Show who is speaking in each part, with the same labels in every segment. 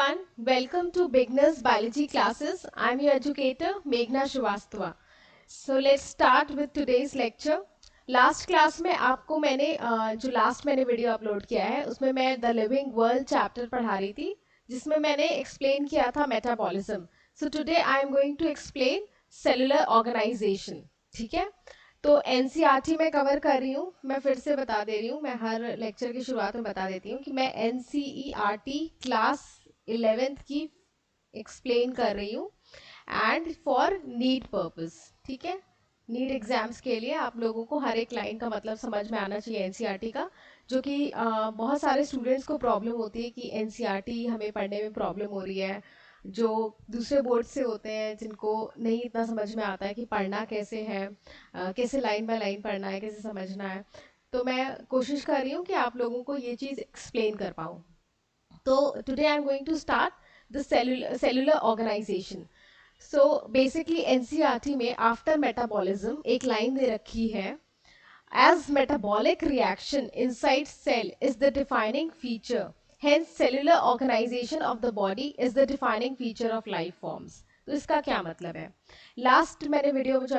Speaker 1: everyone, welcome to Beginners Biology classes. I'm your educator Meghna Shrivastava. So let's start with today's lecture. Last class में आपको मैंने जो last मैंने video upload किया है उसमें मैं द लिविंग वर्ल्ड चैप्टर पढ़ा रही थी जिसमें मैंने एक्सप्लेन किया था metabolism. So today I am going to explain cellular organisation. ठीक है, तो एनसीईआरटी में कवर कर रही हूँ. मैं फिर से बता दे रही हूँ, मैं हर लेक्चर की शुरुआत में बता देती हूँ कि मैं एनसीईआरटी क्लास 11th की एक्सप्लेन कर रही हूँ एंड फॉर नीट पर्पस. ठीक है, नीट एग्जाम्स के लिए आप लोगों को हर एक लाइन का मतलब समझ में आना चाहिए एनसीईआरटी का, जो कि बहुत सारे स्टूडेंट्स को प्रॉब्लम होती है कि एनसीईआरटी हमें पढ़ने में प्रॉब्लम हो रही है, जो दूसरे बोर्ड से होते हैं जिनको नहीं इतना समझ में आता है कि पढ़ना कैसे है, कैसे लाइन बाय लाइन पढ़ना है, कैसे समझना है. तो मैं कोशिश कर रही हूँ कि आप लोगों को ये चीज़ एक्सप्लेन कर पाऊँ. तो today I am going to start the cellular organisation. So basically NCERT में आफ्टर मेटाबॉलिज्म एक लाइन दे रखी है, as metabolic reaction inside cell is the defining feature, hence cellular organization of the body is the defining feature of life forms. तो इसका क्या मतलब है? लास्ट मैंने वीडियो जो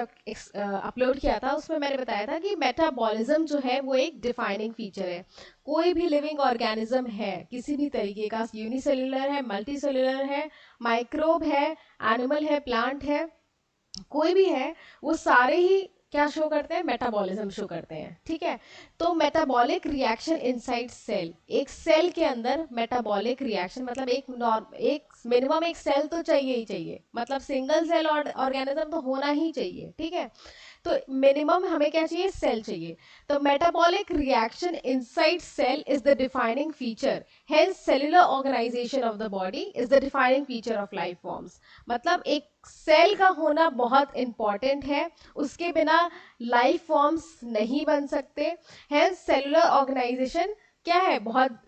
Speaker 1: अपलोड किया था उसमें मैंने बताया था कि मेटाबॉलिज्म जो है वो एक डिफाइनिंग फीचर है. कोई भी लिविंग ऑर्गेनिज्म है किसी भी तरीके का, यूनिसेल्युलर है, मल्टीसेल्युलर है, माइक्रोब है, एनिमल है, प्लांट है, कोई भी है, वो सारे ही क्या शो करते हैं? मेटाबॉलिज्म शो करते हैं. ठीक है, तो मेटाबॉलिक रिएक्शन इनसाइड सेल, एक सेल के अंदर मेटाबॉलिक रिएक्शन मतलब एक मिनिमम एक सेल तो चाहिए ही चाहिए, मतलब सिंगल सेल ऑर्गेनिज्म तो होना ही चाहिए. ठीक है, तो मिनिमम हमें क्या चाहिए? सेल चाहिए. तो metabolic reaction inside cell is the defining feature, hence cellular organisation of the body is the defining feature of life forms. मतलब एक सेल का होना बहुत इंपॉर्टेंट है, उसके बिना लाइफ फॉर्म्स नहीं बन सकते. हेंस सेलुलर ऑर्गेनाइजेशन क्या है? बहुत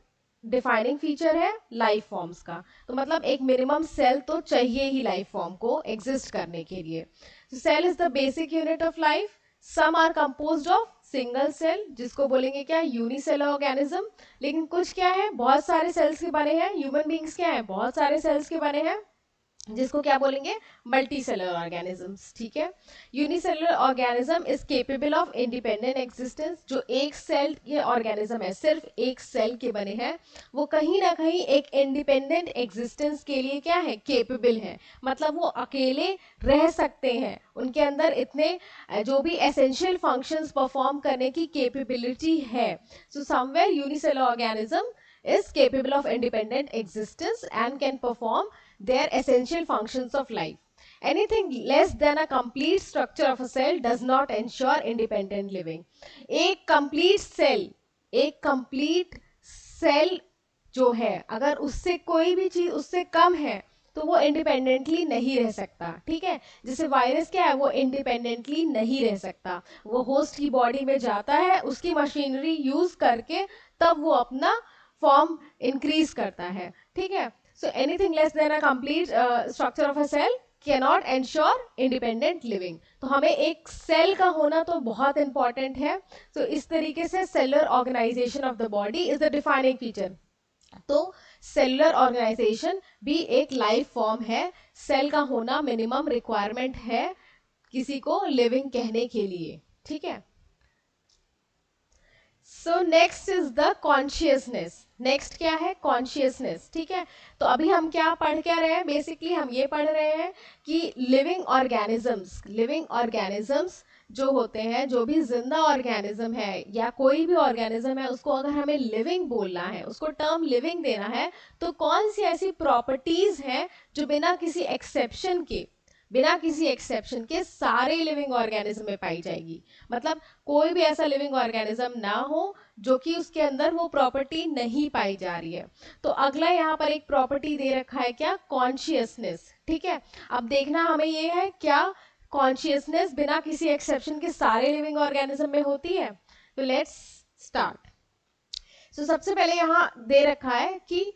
Speaker 1: डिफाइनिंग फीचर है लाइफ फॉर्म्स का. तो मतलब एक मिनिमम सेल तो चाहिए ही लाइफ फॉर्म को एग्जिस्ट करने के लिए. Cell is the basic unit of life. Some are composed of single cell, जिसको बोलेंगे क्या? Unicellular organism. लेकिन कुछ क्या है? बहुत सारे सेल्स के बने हैं. ह्यूमन बींग्स क्या है? बहुत सारे सेल्स के बने हैं, जिसको क्या बोलेंगे? Multi cellular organisms. ठीक है, unicellular organism is capable of independent existence. जो एक सेल के ऑर्गेनिज्म है, सिर्फ एक सेल के बने हैं, वो कहीं ना कहीं एक इंडिपेंडेंट एग्जिस्टेंस के लिए क्या है? केपेबल है. मतलब वो अकेले रह सकते हैं, उनके अंदर इतने जो भी एसेंशियल फंक्शंस परफॉर्म करने की केपेबिलिटी है. So somewhere unicellular organism is capable of independent existence and can perform their essential functions of life. Anything less than a complete structure of a cell does not ensure independent living. एक complete cell जो है, अगर उससे कोई भी चीज उससे कम है तो वो इंडिपेंडेंटली नहीं रह सकता. ठीक है, जैसे वायरस क्या है? वो इंडिपेंडेंटली नहीं रह सकता, वो होस्ट की बॉडी में जाता है, उसकी मशीनरी यूज करके तब वो अपना फॉर्म इंक्रीज करता है. ठीक है, so anything less than a complete structure of a cell cannot ensure independent living. तो हमें एक सेल का होना तो बहुत इंपॉर्टेंट है. तो इस तरीके से cellular organisation of the body is the defining feature. तो सेलुलर ऑर्गेनाइजेशन भी एक लाइफ फॉर्म है. सेल का होना मिनिमम रिक्वायरमेंट है किसी को लिविंग कहने के लिए. ठीक है, so next is the consciousness. Next क्या है? कॉन्शियसनेस. ठीक है, तो अभी हम क्या पढ़ क्या रहे हैं? बेसिकली हम ये पढ़ रहे हैं कि लिविंग ऑर्गेनिजम्स जो होते हैं, जो भी जिंदा ऑर्गेनिज्म है या कोई भी ऑर्गेनिज्म है, उसको अगर हमें लिविंग बोलना है, उसको टर्म लिविंग देना है, तो कौन सी ऐसी प्रॉपर्टीज हैं जो बिना किसी एक्सेप्शन के सारे लिविंग ऑर्गेनिज्म में पाई जाएगी. मतलब कोई भी ऐसा लिविंग ऑर्गेनिज्म ना हो जो कि उसके अंदर वो प्रॉपर्टी नहीं पाई जा रही है. तो अगला यहाँ पर एक प्रॉपर्टी दे रखा है क्या? कॉन्शियसनेस. ठीक है, अब देखना हमें ये है क्या कॉन्शियसनेस बिना किसी एक्सेप्शन के सारे लिविंग ऑर्गेनिज्म में होती है. तो लेट्स स्टार्ट. सो सबसे पहले यहाँ दे रखा है कि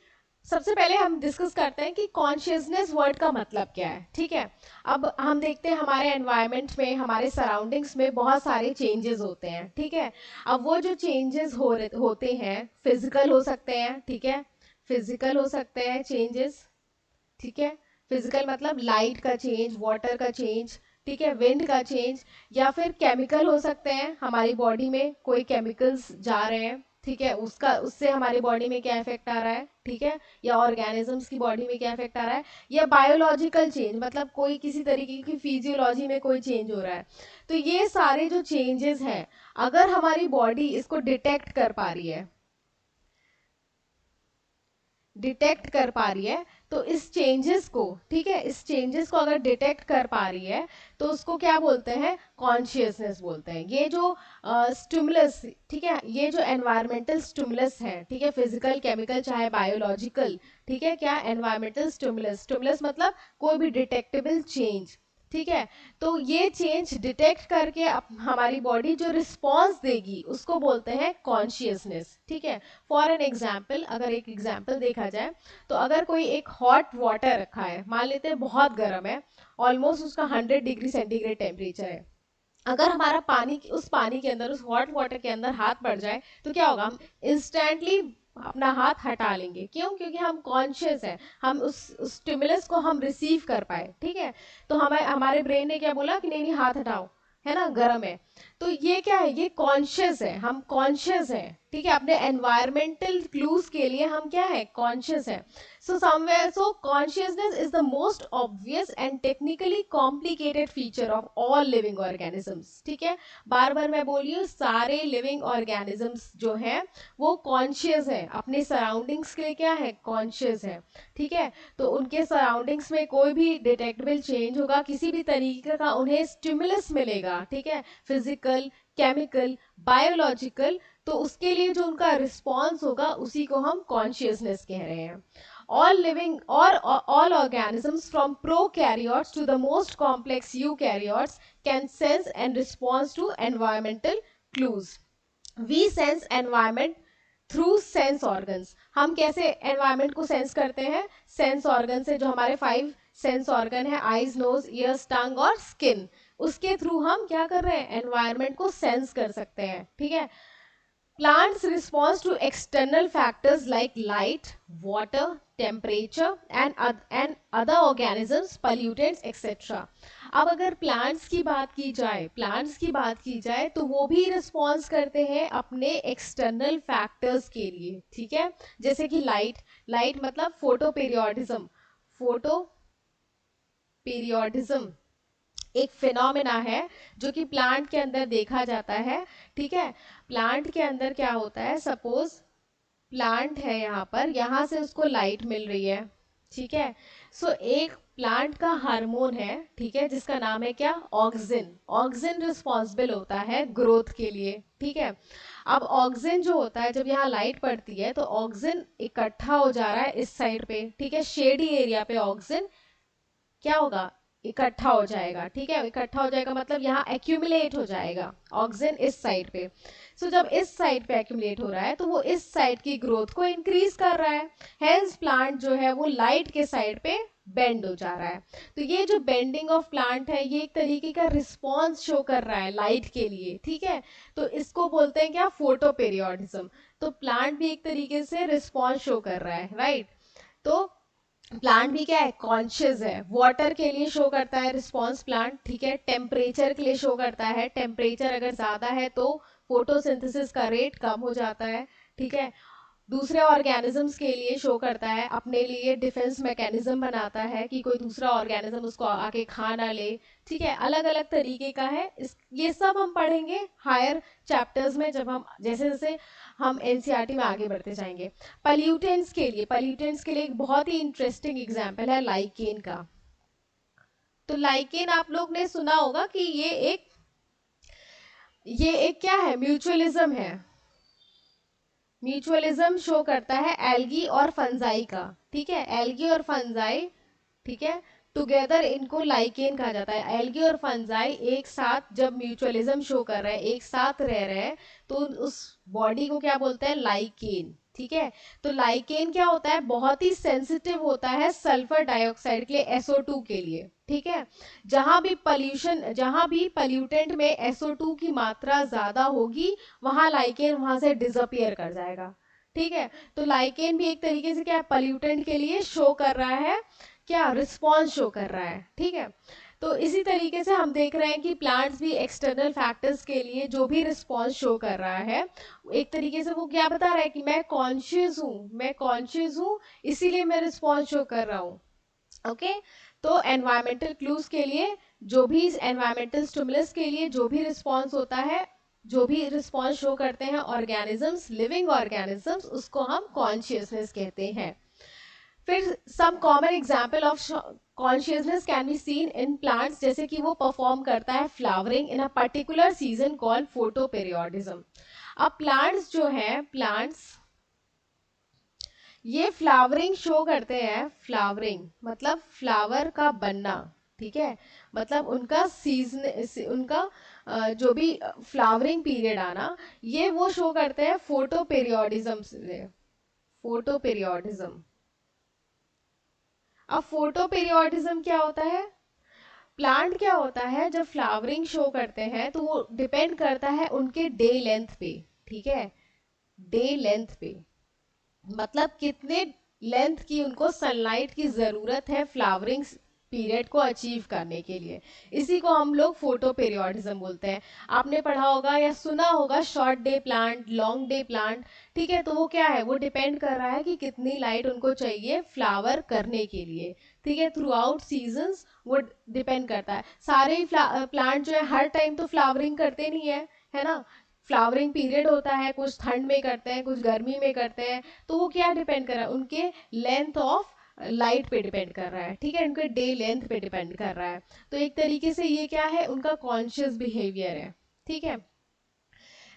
Speaker 1: सबसे पहले हम डिस्कस करते हैं कि कॉन्शियसनेस वर्ड का मतलब क्या है. ठीक है, अब हम देखते हैं हमारे एनवायरनमेंट में, हमारे सराउंडिंग्स में बहुत सारे चेंजेस होते हैं. ठीक है, अब वो जो चेंजेस होते हैं फिजिकल हो सकते हैं. ठीक है, फिजिकल हो सकते हैं चेंजेस, ठीक है, फिजिकल मतलब लाइट का चेंज, वाटर का चेंज, ठीक है, विंड का चेंज, या फिर केमिकल हो सकते हैं, हमारी बॉडी में कोई केमिकल्स जा रहे हैं, ठीक है, उसका उससे हमारी बॉडी में क्या इफेक्ट आ रहा है, ठीक है, या ऑर्गेनिजम्स की बॉडी में क्या इफेक्ट आ रहा है, या बायोलॉजिकल चेंज मतलब कोई किसी तरीके की फिजियोलॉजी में कोई चेंज हो रहा है। तो ये सारे जो चेंजेस हैं, अगर हमारी बॉडी इसको डिटेक्ट कर पा रही है, तो इस चेंजेस को, ठीक है, इस चेंजेस को अगर डिटेक्ट कर पा रही है, तो उसको क्या बोलते हैं, कॉन्शियसनेस बोलते हैं। ये जो स्टिमुलस, ठीक है, ये जो एनवायरमेंटल स्टिमुलस है, ठीक है, फिजिकल, केमिकल, चाहे बायोलॉजिकल, ठीक है, क्या एनवायरमेंटल स्टिमुलस, स्टिमुलस मतलब कोई भी डिटेक्टेबल चेंज, ठीक है, तो ये चेंज डिटेक्ट करके हमारी बॉडी जो रिस्पॉन्स देगी उसको बोलते हैं कॉन्शियसनेस, ठीक है। फॉर एन एग्जाम्पल, अगर एक एग्जाम्पल देखा जाए, तो अगर कोई एक हॉट वाटर रखा है, मान लेते हैं बहुत गर्म है, ऑलमोस्ट उसका 100 डिग्री सेंटीग्रेड टेम्परेचर है, अगर हमारा पानी उस पानी के अंदर, उस हॉट वाटर के अंदर हाथ पड़ जाए, तो क्या होगा, हम इंस्टेंटली अपना हाथ हटा लेंगे। क्यों? क्योंकि हम कॉन्शियस हैं, हम उस स्टिमुलस को हम रिसीव कर पाए, ठीक है। तो हमें हमारे ब्रेन ने क्या बोला कि नहीं नहीं हाथ हटाओ, है ना, गर्म है। तो ये क्या है, ये कॉन्शियस है, हम कॉन्शियस हैं, ठीक है, अपने एनवायरमेंटल क्लूज के लिए हम क्या है, कॉन्शियस है। So somewhere, so consciousness is the most obvious and technically complicated feature of all living organisms, ठीक है। बार बार मैं बोली हूँ, सारे लिविंग ऑर्गेनिजम्स जो हैं वो कॉन्शियस है, अपने सराउंडिंग्स के लिए क्या है, कॉन्शियस है, ठीक है। तो उनके सराउंडिंग्स में कोई भी डिटेक्टेबल चेंज होगा, किसी भी तरीके का उन्हें स्टिमुलस मिलेगा, ठीक है, फिजिकल, केमिकल, बायोलॉजिकल, तो उसके लिए जो उनका रिस्पॉन्स होगा उसी को हम कॉन्शियसनेस कह रहे हैं। All living or all organisms from prokaryotes to the most complex eukaryotes can sense and respond to environmental clues. We sense environment through sense organs. हम कैसे एनवायरमेंट को सेंस करते हैं? सेंस ऑर्गन से, जो हमारे 5 सेंस ऑर्गन है, eyes, knows, years, टंग और स्किन, उसके थ्रू हम क्या कर रहे हैं, एनवायरमेंट को सेंस कर सकते हैं, ठीक है। Plants respond to external factors like light, water, temperature and other organisms, pollutants, etc. अब अगर प्लांट्स की बात की जाए, तो वो भी रिस्पॉन्स करते हैं अपने एक्सटर्नल फैक्टर्स के लिए, ठीक है। जैसे कि लाइट मतलब फोटो पीरियोडिज्म एक फिनोमेना है जो कि प्लांट के अंदर देखा जाता है, ठीक है। प्लांट के अंदर क्या होता है, सपोज प्लांट है यहाँ पर, यहाँ से उसको लाइट मिल रही है, ठीक है। सो एक प्लांट का हार्मोन है, ठीक है, जिसका नाम है क्या, ऑक्सिन। ऑक्सिन रिस्पॉन्सिबल होता है ग्रोथ के लिए, ठीक है। अब ऑक्सिन जो होता है, जब यहाँ लाइट पड़ती है तो ऑक्सिन इकट्ठा हो जा रहा है इस साइड पे, ठीक है, शेडी एरिया पे ऑक्सिन क्या होगा, इकट्ठा हो जाएगा, ठीक है। इकट्ठा हो जाएगा मतलब यहाँ एक्यूमुलेट हो जाएगा ऑक्सिजन इस साइड पे। सो जब इस साइड पे एक्यूमुलेट हो रहा है तो वो इस साइड की ग्रोथ को इंक्रीज कर रहा है, हेंस प्लांट जो है वो लाइट के साइड पे बेंड हो जा रहा है। तो ये जो बेंडिंग ऑफ प्लांट है, ये एक तरीके का रिस्पॉन्स शो कर रहा है लाइट के लिए, ठीक है। तो इसको बोलते हैं क्या, फोटो पीरियोडिज्म। तो प्लांट भी एक तरीके से रिस्पॉन्स शो कर रहा है, राइट। तो प्लांट भी क्या है, कॉन्शियस है। वाटर के लिए शो करता है रिस्पॉन्स प्लांट, ठीक है। टेम्परेचर के लिए शो करता है, टेम्परेचर अगर ज्यादा है तो फोटोसिंथेसिस का रेट कम हो जाता है, ठीक है। दूसरे ऑर्गेनिजम्स के लिए शो करता है, अपने लिए डिफेंस मैकेनिज्म बनाता है कि कोई दूसरा ऑर्गेनिज्म उसको आके खा ना ले, ठीक है। अलग अलग तरीके का है ये सब हम पढ़ेंगे हायर चैप्टर्स में, जब हम जैसे जैसे हम एनसीईआरटी में आगे बढ़ते जाएंगे। पॉल्यूटेंट्स के लिए एक बहुत ही इंटरेस्टिंग एग्जाम्पल है लाइकेन का। तो लाइकेन आप लोग ने सुना होगा कि ये एक क्या है, म्यूचुअलिज्म है। म्यूचुअलिज्म शो करता है एल्गी और फंजाई का, ठीक है, एल्गी और फंजाई, ठीक है, टुगेदर इनको लाइकेन कहा जाता है। एल्गी और फंजाई एक साथ जब म्यूचुअलिज्म शो कर रहे हैं, एक साथ रह रहे हैं, तो उस बॉडी को क्या बोलते हैं, लाइकेन, ठीक है। तो लाइकेन क्या होता है, बहुत ही सेंसिटिव होता है सल्फर डाइऑक्साइड के लिए, SO2 के लिए, ठीक है। जहां भी पॉल्यूटेंट में SO2 की मात्रा ज्यादा होगी, वहां लाइकेन वहां से डिसअपियर कर जाएगा, ठीक है। तो लाइकेन भी एक तरीके से क्या पॉल्यूटेंट के लिए शो कर रहा है क्या रिस्पॉन्स शो कर रहा है, ठीक है। तो इसी तरीके से हम देख रहे हैं कि प्लांट्स भी एक्सटर्नल फैक्टर्स के लिए जो भी रिस्पॉन्स शो कर रहा है, एक तरीके से वो क्या बता रहा है कि मैं कॉन्शियस हूँ, मैं कॉन्शियस हूँ, इसीलिए मैं रिस्पॉन्स शो कर रहा हूँ। ओके तो एनवायरमेंटल क्लूज के लिए, जो भी एनवायरमेंटल स्टिमुलस के लिए जो भी रिस्पॉन्स होता है, जो भी रिस्पॉन्स शो करते हैं ऑर्गेनिजम्स, लिविंग ऑर्गेनिजम्स, उसको हम कॉन्शियसनेस कहते हैं। फिर some common example of consciousness can be seen in plants, जैसे कि वो परफॉर्म करता है flowering in a particular season called photoperiodism. अब प्लांट्स जो है, प्लांट्स ये फ्लावरिंग शो करते हैं, फ्लावरिंग मतलब फ्लावर का बनना, ठीक है, मतलब उनका सीजन, उनका जो भी फ्लावरिंग पीरियड आना, ये वो शो करते हैं फोटो पीरियोडिज्म से, फोटो पीरियोडिज्म। अब फोटो पीरियोडिज्म क्या होता है? प्लांट क्या होता है जब फ्लावरिंग शो करते हैं तो वो डिपेंड करता है उनके डे लेंथ पे, ठीक है, डे लेंथ पे, मतलब कितने लेंथ की उनको सनलाइट की जरूरत है फ्लावरिंग पीरियड को अचीव करने के लिए। इसी को हम लोग फोटो पीरियोडिज्म बोलते हैं। आपने पढ़ा होगा या सुना होगा short day plant, long day plant, ठीक है, तो वो क्या है, वो डिपेंड कर रहा है कि कितनी लाइट उनको चाहिए फ्लावर करने के लिए, ठीक है, थ्रू आउट सीजन वो डिपेंड करता है। सारे ही प्लांट जो है हर टाइम तो फ्लावरिंग करते नहीं है ना, फ्लावरिंग पीरियड होता है, कुछ ठंड में करते हैं, कुछ गर्मी में करते हैं, तो वो क्या डिपेंड कर रहा है, उनके लेंथ ऑफ लाइट पे डिपेंड कर रहा है, ठीक है, उनके डे लेंथ पे डिपेंड कर रहा है। तो एक तरीके से ये क्या है, उनका कॉन्शियस बिहेवियर है, ठीक है।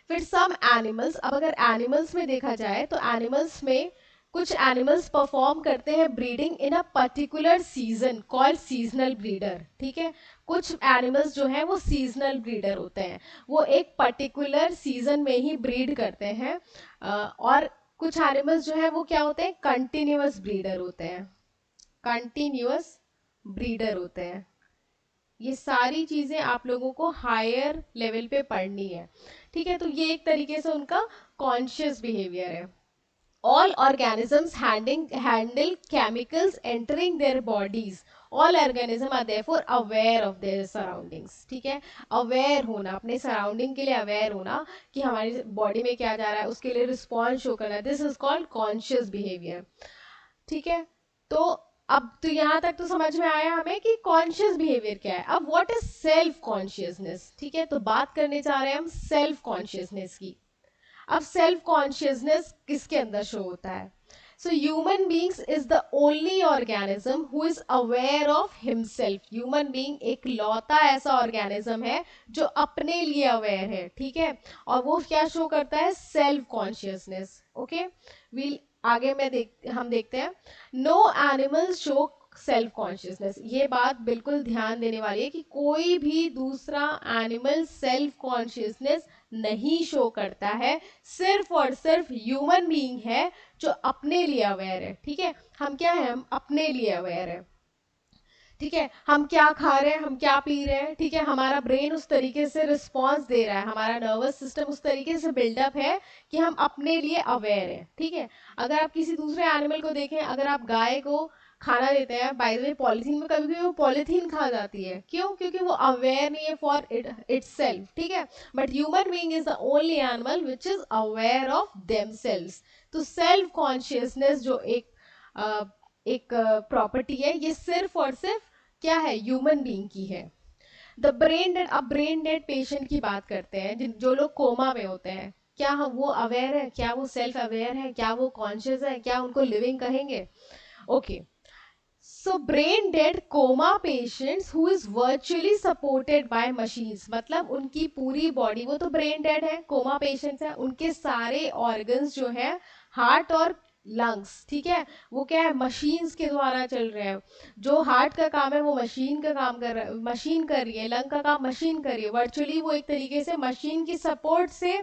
Speaker 1: फिर सम एनिमल्स, अब अगर एनिमल्स में देखा जाए तो एनिमल्स में कुछ एनिमल्स परफॉर्म करते हैं breeding in a particular season called seasonal breeder, ठीक है, कुछ एनिमल्स जो हैं वो सीजनल ब्रीडर होते हैं, वो एक पर्टिकुलर सीजन में ही ब्रीड करते हैं। और कुछ एनिमल्स जो है वो क्या होते हैं, कंटिन्यूअस ब्रीडर होते हैं, कंटिन्यूअस ब्रीडर होते हैं। ये सारी चीजें आप लोगों को हायर लेवल पे पढ़नी है, ठीक है। तो ये एक तरीके से उनका कॉन्शियस बिहेवियर है। all organisms handle chemicals entering their bodies, all organism are therefore aware of their surroundings, ठीक है, अवेयर होना, अपने सराउंडिंग के लिए अवेयर होना कि हमारी बॉडी में क्या जा रहा है, उसके लिए रिस्पॉन्स शो करना, this is called conscious behaviour, ठीक है। तो अब तो यहाँ तक तो समझ में आया हमें कि कॉन्शियस बिहेवियर क्या है। अब व्हाट इज सेल्फ कॉन्शियसनेस, ठीक है, तो बात करने जा रहे हैं हम सेल्फ कॉन्शियसनेस की। अब सेल्फ कॉन्शियसनेस किसके अंदर शो होता है? So human beings is the only organism who is aware of himself. Human being एक लौता ऐसा ऑर्गेनिज्म है जो अपने लिए अवेयर है, ठीक है, और वो क्या शो करता है, सेल्फ कॉन्शियसनेस, ओके। वील आगे हम देखते हैं, no animal show self consciousness. ये बात बिल्कुल ध्यान देने वाली है कि कोई भी दूसरा एनिमल सेल्फ कॉन्शियसनेस नहीं शो करता है, सिर्फ और सिर्फ ह्यूमन बीइंग है जो अपने लिए अवेयर है, ठीक है। हम क्या है, हम अपने लिए अवेयर है, ठीक है, हम क्या खा रहे हैं, हम क्या पी रहे हैं, ठीक है, हमारा ब्रेन उस तरीके से रिस्पॉन्स दे रहा है, हमारा नर्वस सिस्टम उस तरीके से बिल्डअप है कि हम अपने लिए अवेयर है, ठीक है। अगर आप किसी दूसरे एनिमल को देखें, अगर आप गाय को खाना देते हैं, बाय द वे पॉलिथीन में कभी कभी वो पॉलिथीन खा जाती है, क्यों, क्योंकि वो अवेयर नहीं है फॉर इटसेल्फ, ठीक है। But human being is the only animal which is aware of themselves. तो सेल्फ कॉन्शियसनेस जो एक प्रॉपर्टी है, ये सिर्फ और सिर्फ क्या है, ह्यूमन बीइंग की है। द ब्रेन डेड, अब ब्रेन डेड पेशेंट की बात करते हैं, जो लोग कोमा में होते हैं, क्या हम वो अवेयर है, क्या वो सेल्फ अवेयर है, क्या वो कॉन्शियस है, क्या उनको लिविंग कहेंगे? Okay, so brain dead coma patients who is virtually supported by machines, मतलब उनकी पूरी बॉडी, वो तो ब्रेन डेड है, कोमा पेशेंट्स है, उनके सारे ऑर्गन्स जो है, हार्ट और लंग्स, ठीक है, वो क्या है, मशीन्स के द्वारा चल रहे हैं। जो हार्ट का काम है वो मशीन का काम कर रहा है, मशीन कर रही है, लंग का काम मशीन कर रही है, वर्चुअली वो एक तरीके से मशीन की सपोर्ट से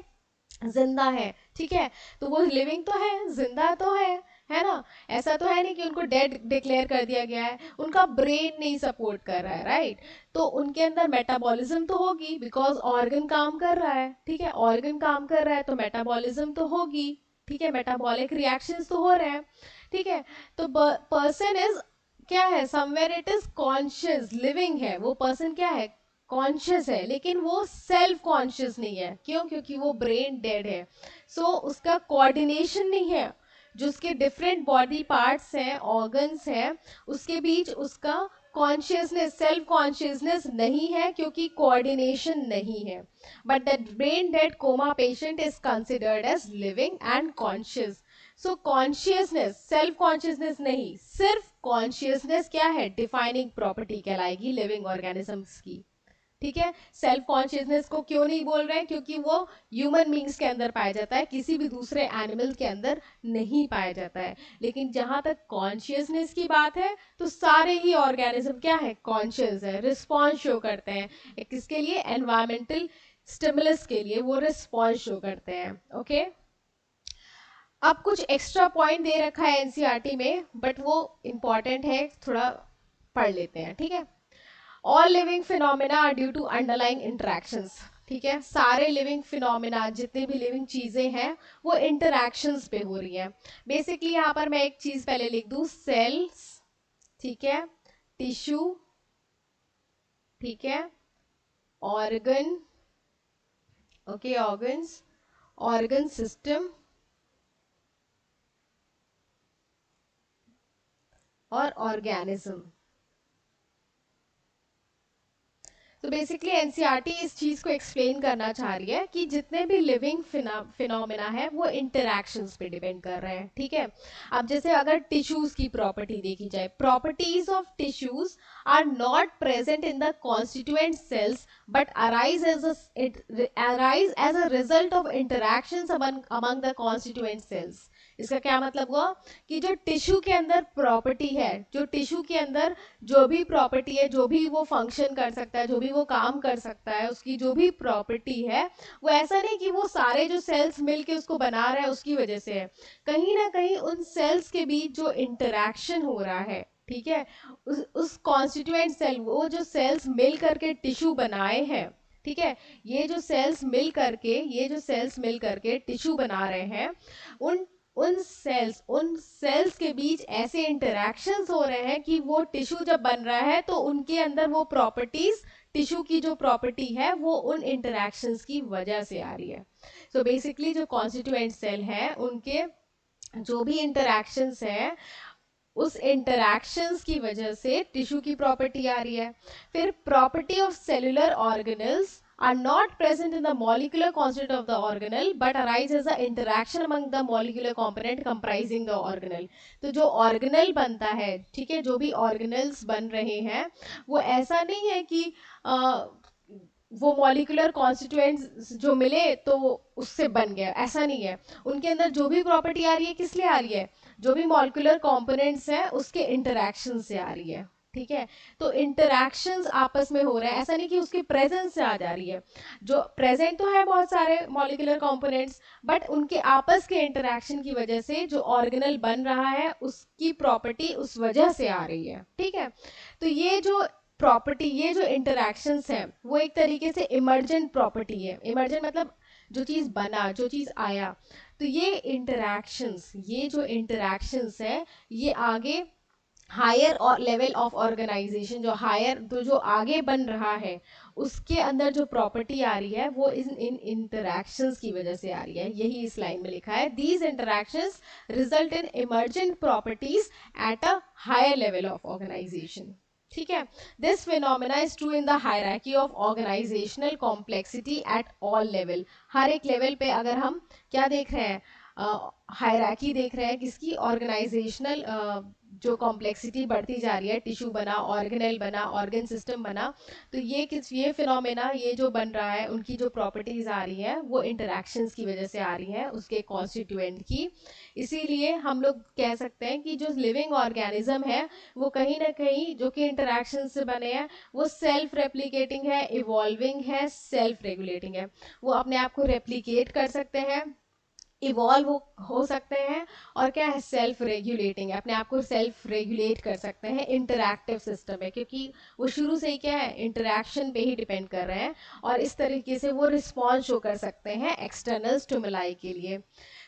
Speaker 1: जिंदा है, ठीक है। तो वो लिविंग तो है, जिंदा तो है ना, ऐसा तो है नहीं कि उनको डेड डिक्लेयर कर दिया गया है, उनका ब्रेन नहीं सपोर्ट कर रहा है, राइट। तो उनके अंदर मेटाबॉलिज्म तो होगी, बिकॉज ऑर्गन काम कर रहा है, ठीक है, ऑर्गन काम कर रहा है तो मेटाबॉलिज्म तो होगी, ठीक है, मेटाबॉलिक रिएक्शंस तो हो रहे हैं, ठीक है। तो पर्सन इज क्या है, somewhere it is conscious, living है वो पर्सन, क्या है, कॉन्शियस है, लेकिन वो सेल्फ कॉन्शियस नहीं है। क्यों? क्योंकि वो ब्रेन डेड है। सो उसका कोऑर्डिनेशन नहीं है, जो उसके डिफरेंट बॉडी पार्ट्स हैं, ऑर्गन्स हैं, उसके बीच उसका कॉन्शियसनेस, सेल्फ कॉन्शियसनेस नहीं है, क्योंकि कोऑर्डिनेशन नहीं है। But the brain dead coma patient is considered as living and conscious. So consciousness, self consciousness नहीं, सिर्फ कॉन्शियसनेस क्या है, डिफाइनिंग प्रॉपर्टी कहलाएगी लिविंग ऑर्गेनिजम्स की। ठीक है, सेल्फ कॉन्शियसनेस को क्यों नहीं बोल रहे हैं? क्योंकि वो ह्यूमन बींग्स के अंदर पाया जाता है, किसी भी दूसरे एनिमल के अंदर नहीं पाया जाता है। लेकिन जहां तक कॉन्शियसनेस की बात है तो सारे ही ऑर्गेनिज्म क्या है, कॉन्शियस है, रिस्पॉन्स शो करते हैं। किसके लिए? एनवायरमेंटल स्टिमुलस के लिए वो रिस्पॉन्स शो करते हैं। ओके, अब कुछ एक्स्ट्रा पॉइंट दे रखा है एनसीईआरटी में, बट वो इंपॉर्टेंट है, थोड़ा पढ़ लेते हैं। ठीक है, all living phenomena are due to underlying interactions. ठीक है, सारे लिविंग फिनोमिना, जितने भी लिविंग चीजें हैं, वो इंटरेक्शंस पे हो रही हैं। बेसिकली यहाँ पर मैं एक चीज पहले लिख दूं, सेल्स, ठीक है, टिश्यू, ठीक है, organ, okay, organs, organ system और ऑर्गेनिज्म। तो बेसिकली एनसीईआरटी इस चीज को एक्सप्लेन करना चाह रही है कि जितने भी लिविंग फिनोमिना है वो इंटरैक्शंस पे डिपेंड कर रहे हैं। ठीक है, अब जैसे अगर टिश्यूज की प्रॉपर्टी देखी जाए, properties of tissues are not present in the constituent cells but arise as a result of interactions among the constituent cells. इसका क्या मतलब हुआ कि जो टिश्यू के अंदर प्रॉपर्टी है, जो टिश्यू के अंदर जो भी प्रॉपर्टी है, जो भी वो फंक्शन कर सकता है, जो भी वो काम कर सकता है, उसकी जो भी प्रॉपर्टी है, वो ऐसा नहीं कि वो सारे जो सेल्स मिलके उसको बना रहा है उसकी वजह से है। कहीं ना कहीं उन सेल्स के बीच जो इंटरेक्शन हो रहा है, ठीक है, उस कॉन्स्टिट्यूएंट सेल, वो जो सेल्स मिल करके टिश्यू बनाए हैं, ठीक है, ये जो सेल्स मिल करके टिश्यू बना रहे हैं, उन उन सेल्स के बीच ऐसे इंटरेक्शंस हो रहे हैं कि वो टिश्यू जब बन रहा है तो उनके अंदर वो प्रॉपर्टीज, टिश्यू की जो प्रॉपर्टी है वो उन इंटरेक्शंस की वजह से आ रही है। सो बेसिकली जो कॉन्स्टिट्यूएंट सेल है उनके जो भी इंटरेक्शंस है, उस इंटरेक्शंस की वजह से टिश्यू की प्रॉपर्टी आ रही है। फिर property of cellular organelles are not present in the molecular constituent of the organelle but arise as a interaction among the molecular component comprising the organelle। तो जो ऑर्गेनल बनता है, ठीक है, जो भी ऑर्गेनल्स बन रहे हैं, वो ऐसा नहीं है कि वो मॉलिकुलर कॉन्स्टिट्यूएंट्स जो मिले तो उससे बन गया, ऐसा नहीं है। उनके अंदर जो भी प्रॉपर्टी आ रही है किस लिए आ रही है, जो भी मॉलिकुलर कंपोनेंट्स हैं उसके इंटरेक्शन से आ रही है। ठीक है, तो इंटरेक्शंस आपस में हो रहे हैं, ऐसा नहीं कि उसकी प्रेजेंस से आ जा रही है। जो प्रेजेंट तो है बहुत सारे मॉलिकुलर कंपोनेंट्स, बट उनके आपस के इंटरेक्शन की वजह से जो ऑर्गेनल बन रहा है उसकी प्रॉपर्टी उस वजह से आ रही है। ठीक है, तो ये जो प्रॉपर्टी, ये जो इंटरेक्शंस हैं, वो एक तरीके से इमर्जेंट प्रॉपर्टी है। इमर्जेंट मतलब जो चीज़ बना, जो चीज़ आया। तो ये जो इंटरेक्शंस है, ये आगे हायर और लेवल ऑफ ऑर्गेनाइजेशन, जो हायर तो जो आगे बन रहा है उसके अंदर जो प्रॉपर्टी आ रही है वो इन इंटरेक्शंस की वजह से आ रही है। यही इस लाइन में लिखा है, these interactions result in emergent properties at a higher level of organisation. ठीक है, this phenomena is true in the hierarchy of organisational complexity at all level. हर एक लेवल पे अगर हम क्या देख रहे हैं, हायरार्की देख रहे हैं किसकी, ऑर्गेनाइजेशनल जो कॉम्प्लेक्सिटी बढ़ती जा रही है, टिश्यू बना, ऑर्गेनेल बना, ऑर्गन सिस्टम बना, तो ये फिनोमेना, ये जो बन रहा है, उनकी जो प्रॉपर्टीज आ रही हैं वो इंटरेक्शंस की वजह से आ रही हैं उसके कॉन्स्टिट्यूएंट की। इसीलिए हम लोग कह सकते हैं कि जो लिविंग ऑर्गेनिज्म है वो कहीं ना कहीं जो कि इंटरेक्शन से बने हैं वो सेल्फ रेप्लिकेटिंग है, इवॉल्विंग है, सेल्फ रेगुलेटिंग है। वो अपने आप को रेप्लिकेट कर सकते हैं, इवॉल्व हो सकते हैं, और क्या है, सेल्फ रेगुलेटिंग है, अपने आप को सेल्फ रेगुलेट कर सकते हैं। इंटरैक्टिव सिस्टम है क्योंकि वो शुरू से ही क्या है, इंटरैक्शन पे ही डिपेंड कर रहे हैं, और इस तरीके से वो रिस्पॉन्स शो कर सकते हैं एक्सटर्नल स्टिमुलाई के लिए।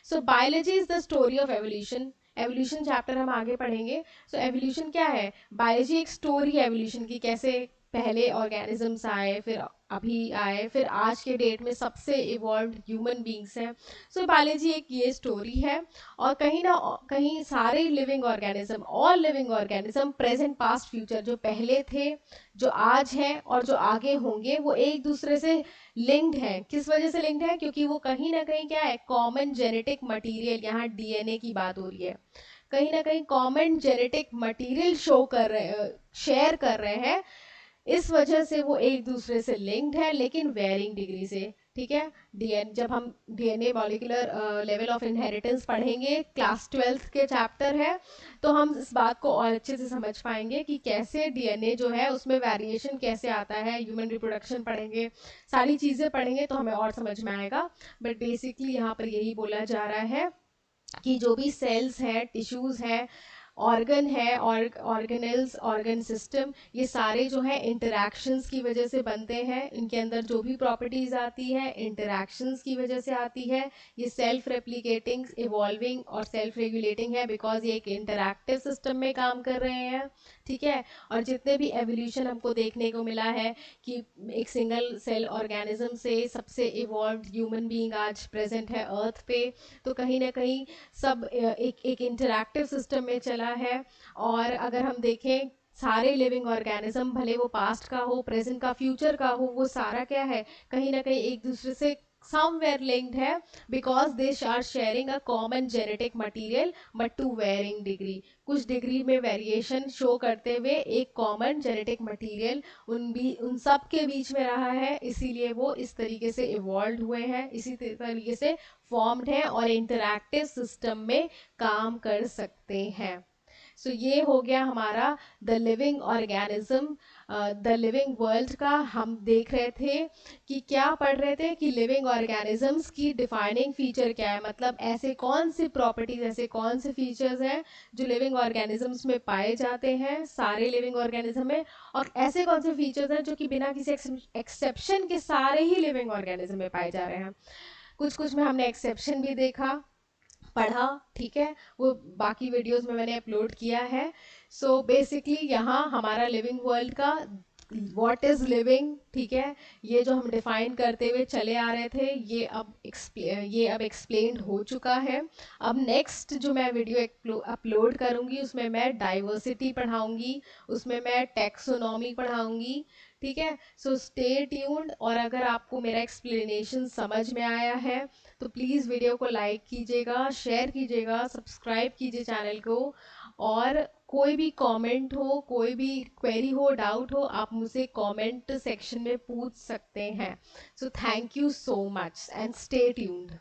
Speaker 1: So biology is the story of evolution. Evolution chapter हम आगे पढ़ेंगे। सो एवोल्यूशन क्या है? बायोलॉजी एक स्टोरी है एवोल्यूशन की, कैसे पहले ऑर्गेनिजम्स आए, फिर अभी आए, फिर आज के डेट में सबसे इवॉल्व ह्यूमन बींग्स हैं। सो बायोलॉजी एक ये स्टोरी है, और कहीं ना कहीं सारे living organism, all living organism, present past future, जो पहले थे, जो आज हैं और जो आगे होंगे, वो एक दूसरे से लिंक्ड है। किस वजह से लिंक्ड है? क्योंकि वो कहीं ना कहीं क्या है, कॉमन जेनेटिक मटीरियल, यहाँ डीएनए की बात हो रही है, कहीं ना कहीं कॉमन जेनेटिक मटीरियल शो कर रहे, शेयर कर रहे हैं। इस वजह से वो एक दूसरे से लिंक्ड है, लेकिन वेरिंग डिग्री से। ठीक है, डीएन जब हम DNA molecular level of inheritance पढ़ेंगे, क्लास 12th के चैप्टर है, तो हम इस बात को और अच्छे से समझ पाएंगे कि कैसे डीएनए जो है उसमें वेरिएशन कैसे आता है। ह्यूमन रिप्रोडक्शन पढ़ेंगे, सारी चीज़ें पढ़ेंगे तो हमें और समझ में आएगा। बट बेसिकली यहाँ पर यही बोला जा रहा है कि जो भी सेल्स हैं, टिश्यूज़ हैं, ऑर्गन है, ऑर्गेनल्स, ऑर्गन सिस्टम, ये सारे जो है इंटरैक्शंस की वजह से बनते हैं। इनके अंदर जो भी प्रॉपर्टीज आती है इंटरैक्शंस की वजह से आती है। ये सेल्फ रेप्लिकेटिंग, इवॉल्विंग और सेल्फ रेगुलेटिंग है, बिकॉज ये एक इंटरैक्टिव सिस्टम में काम कर रहे हैं। ठीक है, और जितने भी एवोल्यूशन हमको देखने को मिला है कि एक सिंगल सेल ऑर्गेनिज्म से सबसे इवॉल्व ह्यूमन बीइंग आज प्रेजेंट है अर्थ पे, तो कहीं ना कहीं सब एक इंटरैक्टिव सिस्टम में चला है। और अगर हम देखें, सारे लिविंग ऑर्गेनिज्म, भले वो पास्ट का हो, प्रेजेंट का, फ्यूचर का हो, वो सारा क्या है, कहीं ना कहीं एक दूसरे से somewhere linked है, because they are sharing a common genetic material but to varying degree। कुछ डिग्री में वेरिएशन शो करते हुए एक कॉमन जेनेटिक मटेरियल उन सब के बीच में रहा है, इसीलिए वो इस तरीके से इवॉल्व हुए हैं, इसी तरीके से फॉर्म्ड है और इंटरैक्टिव सिस्टम में काम कर सकते हैं। सो ये हो गया हमारा the living organism, the living world का। हम देख रहे थे कि क्या पढ़ रहे थे कि लिविंग ऑर्गेनिजम्स की डिफाइनिंग फीचर क्या है, मतलब ऐसे कौन सी प्रॉपर्टीज, ऐसे कौन से फीचर्स हैं जो लिविंग ऑर्गेनिजम्स में पाए जाते हैं, सारे लिविंग ऑर्गेनिज्म में, और ऐसे कौन से फीचर्स हैं जो कि बिना किसी एक्सेप्शन के सारे ही लिविंग ऑर्गेनिज्म में पाए जा रहे हैं। कुछ कुछ में हमने एक्सेप्शन भी देखा, पढ़ा। ठीक है, वो बाकी वीडियोस में मैंने अपलोड किया है। सो बेसिकली यहाँ हमारा लिविंग वर्ल्ड का व्हाट इज लिविंग, ठीक है, ये जो हम डिफाइन करते हुए चले आ रहे थे, ये अब एक्सप्लेन्ड हो चुका है। अब नेक्स्ट जो मैं वीडियो अपलोड करूँगी उसमें मैं डाइवर्सिटी पढ़ाऊँगी, उसमें मैं टैक्सोनॉमी पढ़ाऊँगी। ठीक है, सो स्टे ट्यून्ड। और अगर आपको मेरा एक्सप्लेनेशन समझ में आया है तो प्लीज़ वीडियो को लाइक कीजिएगा, शेयर कीजिएगा, सब्सक्राइब कीजिए चैनल को। और कोई भी कमेंट हो, कोई भी क्वेरी हो, डाउट हो, आप मुझसे कमेंट सेक्शन में पूछ सकते हैं। So thank you so much and stay tuned.